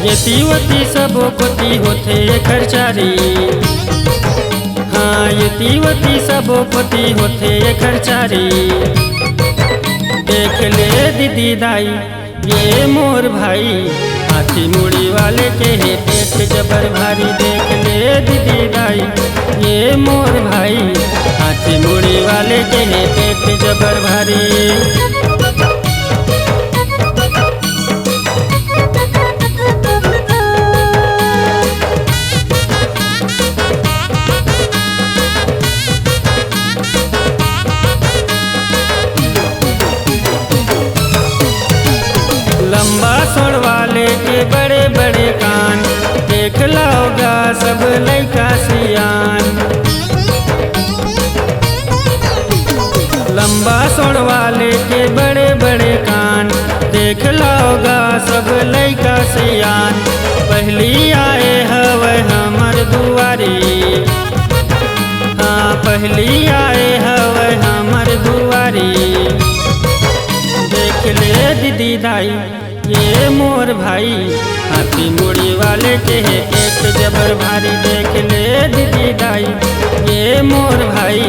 यतीवती सबो कोती होते खर्चारी। हाँ यतीवती सबो कोती होते खर्चारी। देख ले दीदी दाई ये मोर भाई, हाथी मुड़ी वाले के है पेट जबर भारी। देख ले दीदी दाई ये मोर भाई, हाथी मुड़ी वाले के है पेट जबर भारी। लंबा सोड़ वाले के बड़े बड़े कान, देख लाओगा सब लइका सियान। लंबा सोड़ वाले के बड़े बड़े कान, देख लाओगा सब लइका सियान। पहली आए हवे हमर दुआरी। हाँ पहली आए हवे हमर दुआरी। देख ले दीदी दाई ये मोर भाई, हाथी मुड़ी वाले के है पेट जबर भारी। देख ले दीदी दाई ये मोर भाई,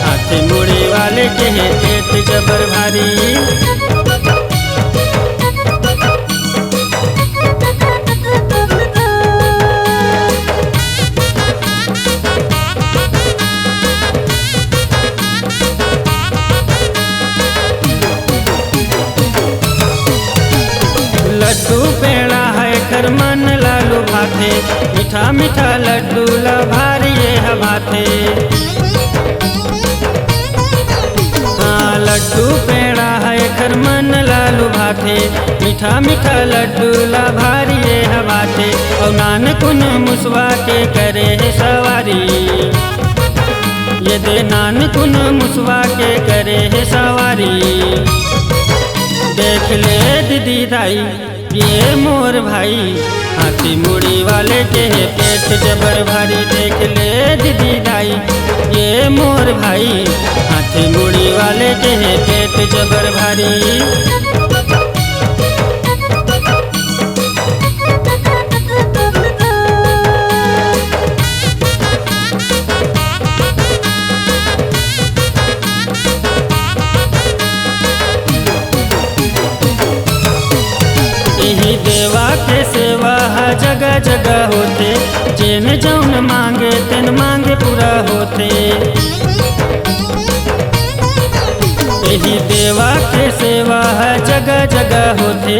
हाथी मुड़ी वाले के है पेट जबर भारी। लड्डू पेड़ा है कर मन लालू भाते, मीठा मीठा लड्डू लभारी है भाते। हाँ लड्डू पेड़ा है कर मन लालू भाते, मीठा मीठा लड्डू लभारी है भाते। और नान कुन मुसवा के करे है सवारी। ये दे नान कुन मुसवा के करे है सवारी। देख ले दीदी दाई ये मोर भाई, हाथी मुड़ी वाले के है पेट जबर भारी। देख ले दीदी दाई ये मोर भाई, हाथी मुड़ी वाले के है पेट जबर भारी। यही देवा के सेवा जगह जगह होते, जेन जौन मांगे तेन मांगे पूरा होते। यही देवा के सेवा जगह जगह होते,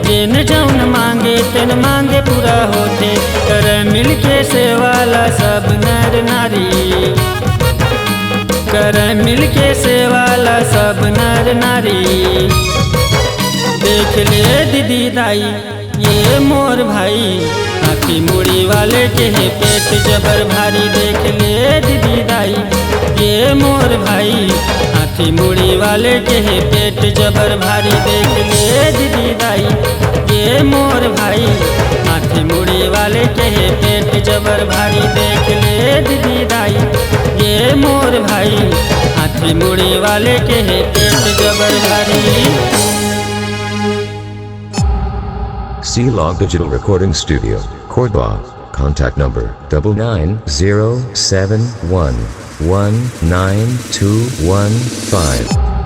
जेन जौन मांगे तेन मांगे पूरा होते। कर मिल के सेवा ला सब नर नारी। कर मिल के सेवा ला सब नर नारी। देख ले दीदी दाई ये मोर भाई, हाथी मुड़ी वाले के है पेट जबर भारी। देख ले दीदी दाई ये मोर भाई, हाथी मुड़ी वाले के है पेट जबर भारी। देख ले दीदी दाई ये मोर भाई, हाथी मुड़ी वाले के है पेट जबर भारी। देख ले दीदी दाई ये मोर भाई, हाथी मुड़ी वाले के है पेट जबर भारी। C-Log Digital Recording Studio, Cordoba. Contact number 9907119215.